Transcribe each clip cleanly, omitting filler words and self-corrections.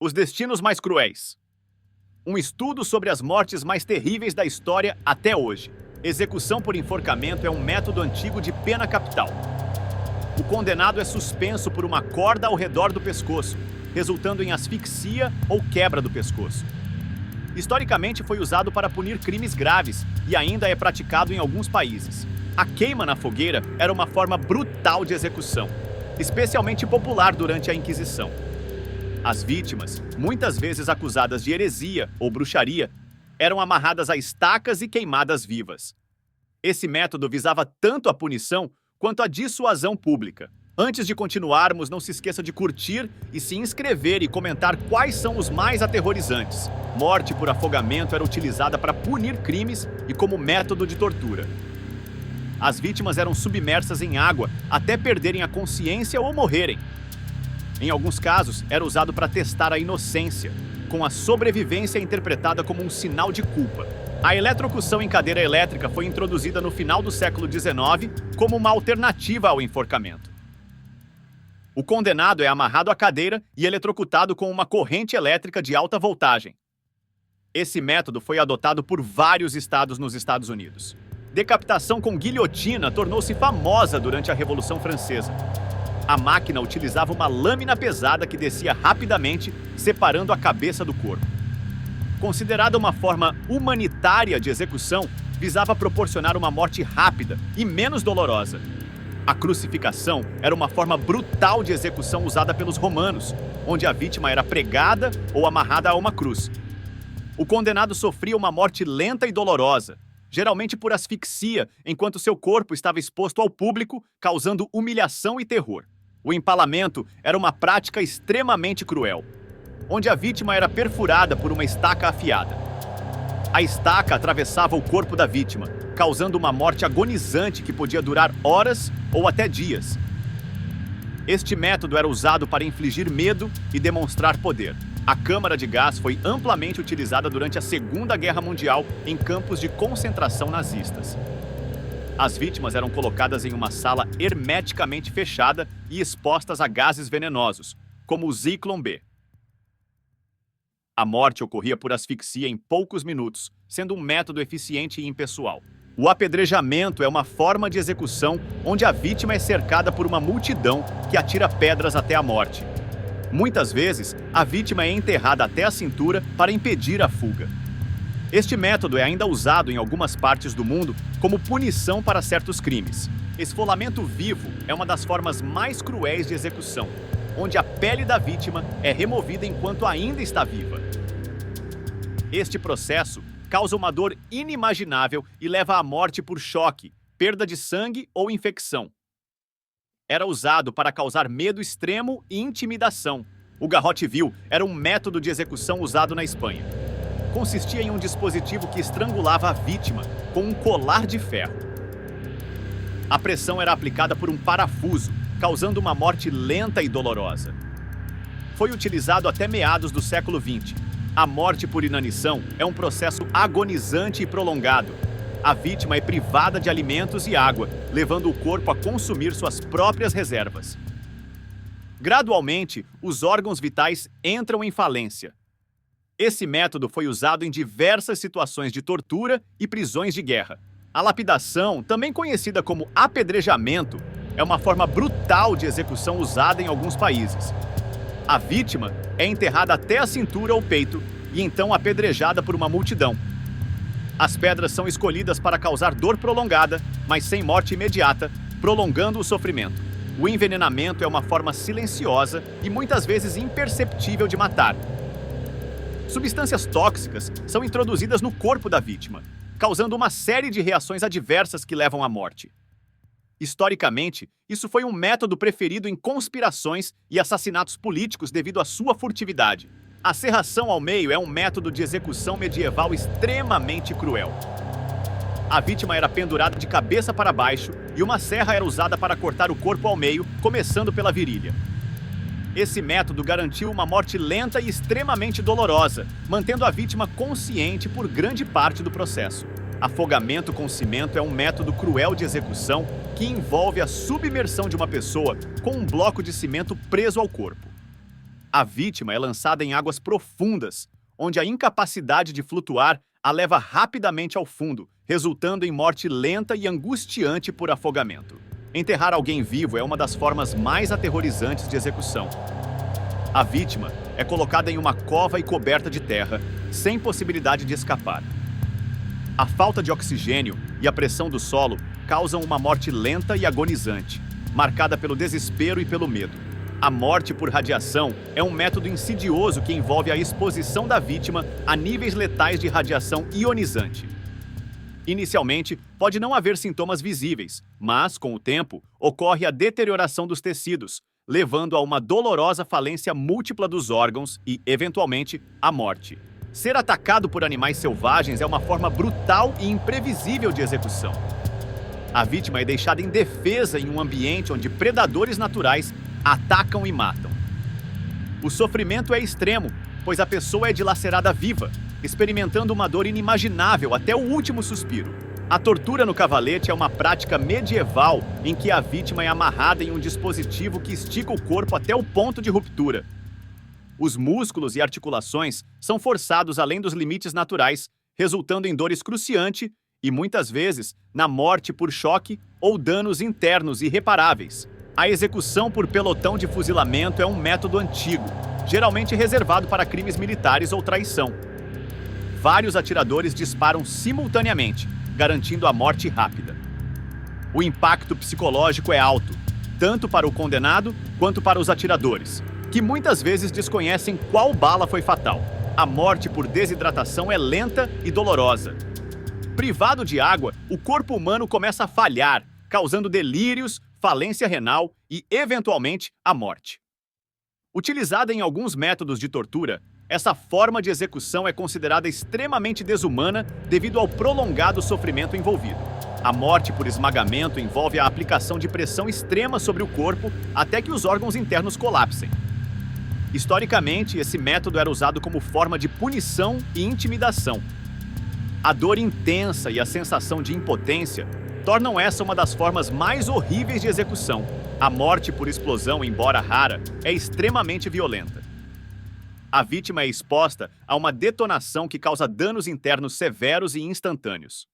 Os destinos mais cruéis. Um estudo sobre as mortes mais terríveis da história até hoje. Execução por enforcamento é um método antigo de pena capital. O condenado é suspenso por uma corda ao redor do pescoço, resultando em asfixia ou quebra do pescoço. Historicamente foi usado para punir crimes graves e ainda é praticado em alguns países. A queima na fogueira era uma forma brutal de execução, especialmente popular durante a Inquisição. As vítimas, muitas vezes acusadas de heresia ou bruxaria, eram amarradas a estacas e queimadas vivas. Esse método visava tanto a punição quanto a dissuasão pública. Antes de continuarmos, não se esqueça de curtir e se inscrever e comentar quais são os mais aterrorizantes. Morte por afogamento era utilizada para punir crimes e como método de tortura. As vítimas eram submersas em água até perderem a consciência ou morrerem. Em alguns casos, era usado para testar a inocência, com a sobrevivência interpretada como um sinal de culpa. A eletrocução em cadeira elétrica foi introduzida no final do século XIX como uma alternativa ao enforcamento. O condenado é amarrado à cadeira e eletrocutado com uma corrente elétrica de alta voltagem. Esse método foi adotado por vários estados nos Estados Unidos. Decapitação com guilhotina tornou-se famosa durante a Revolução Francesa. A máquina utilizava uma lâmina pesada que descia rapidamente, separando a cabeça do corpo. Considerada uma forma humanitária de execução, visava proporcionar uma morte rápida e menos dolorosa. A crucificação era uma forma brutal de execução usada pelos romanos, onde a vítima era pregada ou amarrada a uma cruz. O condenado sofria uma morte lenta e dolorosa, geralmente por asfixia, enquanto seu corpo estava exposto ao público, causando humilhação e terror. O empalamento era uma prática extremamente cruel, onde a vítima era perfurada por uma estaca afiada. A estaca atravessava o corpo da vítima, causando uma morte agonizante que podia durar horas ou até dias. Este método era usado para infligir medo e demonstrar poder. A câmara de gás foi amplamente utilizada durante a Segunda Guerra Mundial em campos de concentração nazistas. As vítimas eram colocadas em uma sala hermeticamente fechada e expostas a gases venenosos, como o Zyklon B. A morte ocorria por asfixia em poucos minutos, sendo um método eficiente e impessoal. O apedrejamento é uma forma de execução onde a vítima é cercada por uma multidão que atira pedras até a morte. Muitas vezes, a vítima é enterrada até a cintura para impedir a fuga. Este método é ainda usado em algumas partes do mundo como punição para certos crimes. Esfolamento vivo é uma das formas mais cruéis de execução, onde a pele da vítima é removida enquanto ainda está viva. Este processo causa uma dor inimaginável e leva à morte por choque, perda de sangue ou infecção. Era usado para causar medo extremo e intimidação. O garrote vil era um método de execução usado na Espanha. Consistia em um dispositivo que estrangulava a vítima com um colar de ferro. A pressão era aplicada por um parafuso, causando uma morte lenta e dolorosa. Foi utilizado até meados do século XX. A morte por inanição é um processo agonizante e prolongado. A vítima é privada de alimentos e água, levando o corpo a consumir suas próprias reservas. Gradualmente, os órgãos vitais entram em falência. Esse método foi usado em diversas situações de tortura e prisões de guerra. A lapidação, também conhecida como apedrejamento, é uma forma brutal de execução usada em alguns países. A vítima é enterrada até a cintura ou peito e então apedrejada por uma multidão. As pedras são escolhidas para causar dor prolongada, mas sem morte imediata, prolongando o sofrimento. O envenenamento é uma forma silenciosa e muitas vezes imperceptível de matar. Substâncias tóxicas são introduzidas no corpo da vítima, causando uma série de reações adversas que levam à morte. Historicamente, isso foi um método preferido em conspirações e assassinatos políticos devido à sua furtividade. A serração ao meio é um método de execução medieval extremamente cruel. A vítima era pendurada de cabeça para baixo e uma serra era usada para cortar o corpo ao meio, começando pela virilha. Esse método garantiu uma morte lenta e extremamente dolorosa, mantendo a vítima consciente por grande parte do processo. Afogamento com cimento é um método cruel de execução que envolve a submersão de uma pessoa com um bloco de cimento preso ao corpo. A vítima é lançada em águas profundas, onde a incapacidade de flutuar a leva rapidamente ao fundo, resultando em morte lenta e angustiante por afogamento. Enterrar alguém vivo é uma das formas mais aterrorizantes de execução. A vítima é colocada em uma cova e coberta de terra, sem possibilidade de escapar. A falta de oxigênio e a pressão do solo causam uma morte lenta e agonizante, marcada pelo desespero e pelo medo. A morte por radiação é um método insidioso que envolve a exposição da vítima a níveis letais de radiação ionizante. Inicialmente, pode não haver sintomas visíveis, mas, com o tempo, ocorre a deterioração dos tecidos, levando a uma dolorosa falência múltipla dos órgãos e, eventualmente, a morte. Ser atacado por animais selvagens é uma forma brutal e imprevisível de execução. A vítima é deixada indefesa em um ambiente onde predadores naturais atacam e matam. O sofrimento é extremo, pois a pessoa é dilacerada viva, experimentando uma dor inimaginável até o último suspiro. A tortura no cavalete é uma prática medieval em que a vítima é amarrada em um dispositivo que estica o corpo até o ponto de ruptura. Os músculos e articulações são forçados além dos limites naturais, resultando em dor excruciante e, muitas vezes, na morte por choque ou danos internos irreparáveis. A execução por pelotão de fuzilamento é um método antigo, geralmente reservado para crimes militares ou traição. Vários atiradores disparam simultaneamente, garantindo a morte rápida. O impacto psicológico é alto, tanto para o condenado quanto para os atiradores, que muitas vezes desconhecem qual bala foi fatal. A morte por desidratação é lenta e dolorosa. Privado de água, o corpo humano começa a falhar, causando delírios, falência renal e, eventualmente, a morte. Utilizada em alguns métodos de tortura, essa forma de execução é considerada extremamente desumana devido ao prolongado sofrimento envolvido. A morte por esmagamento envolve a aplicação de pressão extrema sobre o corpo até que os órgãos internos colapsem. Historicamente, esse método era usado como forma de punição e intimidação. A dor intensa e a sensação de impotência tornam essa uma das formas mais horríveis de execução. A morte por explosão, embora rara, é extremamente violenta. A vítima é exposta a uma detonação que causa danos internos severos e instantâneos.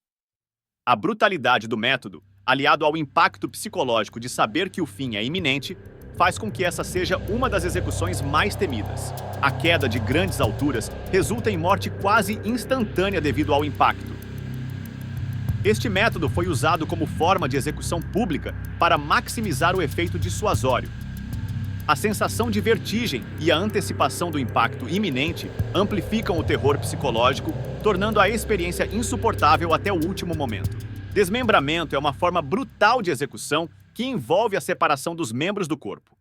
A brutalidade do método, aliado ao impacto psicológico de saber que o fim é iminente, faz com que essa seja uma das execuções mais temidas. A queda de grandes alturas resulta em morte quase instantânea devido ao impacto. Este método foi usado como forma de execução pública para maximizar o efeito dissuasório. A sensação de vertigem e a antecipação do impacto iminente amplificam o terror psicológico, tornando a experiência insuportável até o último momento. Desmembramento é uma forma brutal de execução que envolve a separação dos membros do corpo.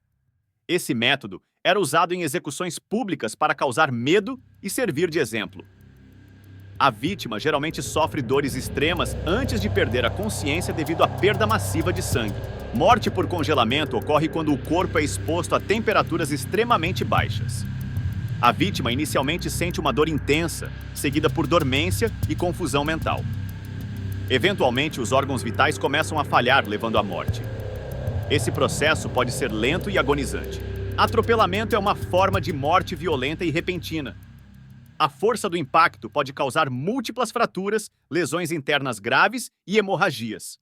Esse método era usado em execuções públicas para causar medo e servir de exemplo. A vítima geralmente sofre dores extremas antes de perder a consciência devido à perda massiva de sangue. Morte por congelamento ocorre quando o corpo é exposto a temperaturas extremamente baixas. A vítima inicialmente sente uma dor intensa, seguida por dormência e confusão mental. Eventualmente, os órgãos vitais começam a falhar, levando à morte. Esse processo pode ser lento e agonizante. Atropelamento é uma forma de morte violenta e repentina. A força do impacto pode causar múltiplas fraturas, lesões internas graves e hemorragias.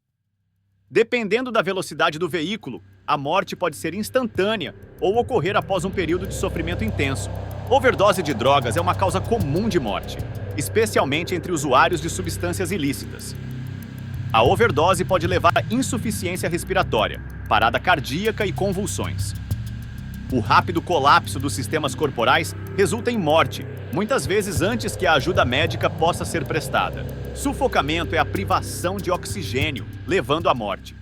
Dependendo da velocidade do veículo, a morte pode ser instantânea ou ocorrer após um período de sofrimento intenso. Overdose de drogas é uma causa comum de morte, especialmente entre usuários de substâncias ilícitas. A overdose pode levar a insuficiência respiratória, parada cardíaca e convulsões. O rápido colapso dos sistemas corporais resulta em morte, muitas vezes antes que a ajuda médica possa ser prestada. Sufocamento é a privação de oxigênio, levando à morte.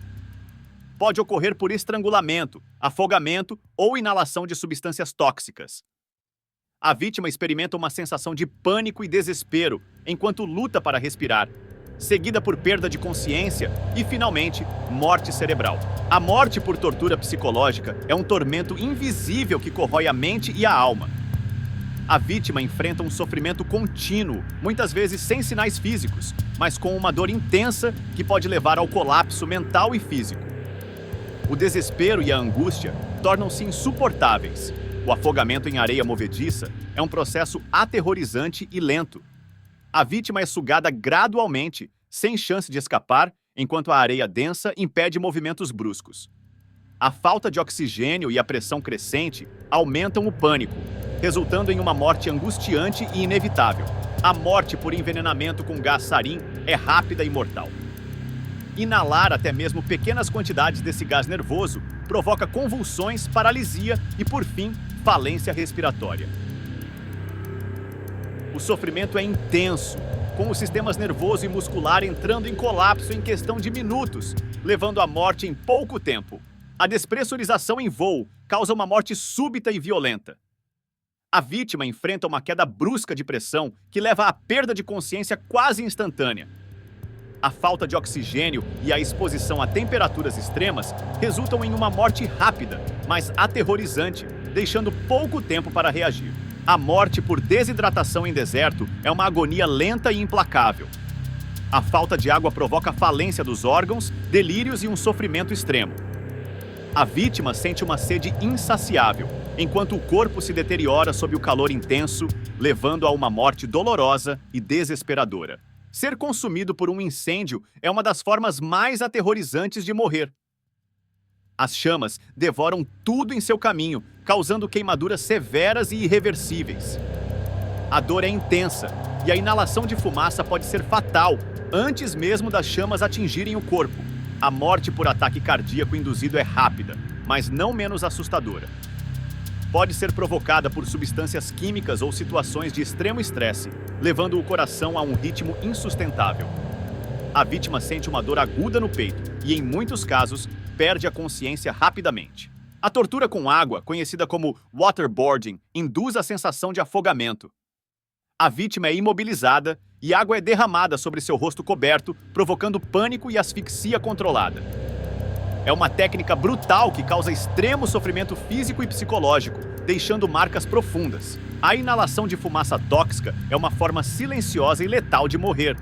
Pode ocorrer por estrangulamento, afogamento ou inalação de substâncias tóxicas. A vítima experimenta uma sensação de pânico e desespero enquanto luta para respirar, seguida por perda de consciência e, finalmente, morte cerebral. A morte por tortura psicológica é um tormento invisível que corrói a mente e a alma. A vítima enfrenta um sofrimento contínuo, muitas vezes sem sinais físicos, mas com uma dor intensa que pode levar ao colapso mental e físico. O desespero e a angústia tornam-se insuportáveis, O afogamento em areia movediça é um processo aterrorizante e lento. A vítima é sugada gradualmente, sem chance de escapar, enquanto a areia densa impede movimentos bruscos. A falta de oxigênio e a pressão crescente aumentam o pânico, resultando em uma morte angustiante e inevitável. A morte por envenenamento com gás sarin é rápida e mortal. Inalar até mesmo pequenas quantidades desse gás nervoso provoca convulsões, paralisia e, por fim, falência respiratória. O sofrimento é intenso, com os sistemas nervoso e muscular entrando em colapso em questão de minutos, levando à morte em pouco tempo. A despressurização em voo causa uma morte súbita e violenta. A vítima enfrenta uma queda brusca de pressão que leva à perda de consciência quase instantânea. A falta de oxigênio e a exposição a temperaturas extremas resultam em uma morte rápida, mas aterrorizante, deixando pouco tempo para reagir. A morte por desidratação em deserto é uma agonia lenta e implacável. A falta de água provoca falência dos órgãos, delírios e um sofrimento extremo. A vítima sente uma sede insaciável, enquanto o corpo se deteriora sob o calor intenso, levando a uma morte dolorosa e desesperadora. Ser consumido por um incêndio é uma das formas mais aterrorizantes de morrer. As chamas devoram tudo em seu caminho, causando queimaduras severas e irreversíveis. A dor é intensa e a inalação de fumaça pode ser fatal antes mesmo das chamas atingirem o corpo. A morte por ataque cardíaco induzido é rápida, mas não menos assustadora. Pode ser provocada por substâncias químicas ou situações de extremo estresse, levando o coração a um ritmo insustentável. A vítima sente uma dor aguda no peito e, em muitos casos, perde a consciência rapidamente. A tortura com água, conhecida como waterboarding, induz a sensação de afogamento. A vítima é imobilizada e água é derramada sobre seu rosto coberto, provocando pânico e asfixia controlada. É uma técnica brutal que causa extremo sofrimento físico e psicológico, deixando marcas profundas. A inalação de fumaça tóxica é uma forma silenciosa e letal de morrer.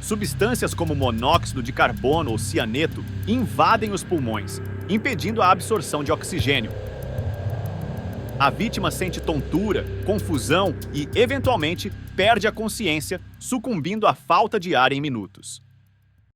Substâncias como monóxido de carbono ou cianeto invadem os pulmões, impedindo a absorção de oxigênio. A vítima sente tontura, confusão e, eventualmente, perde a consciência, sucumbindo à falta de ar em minutos.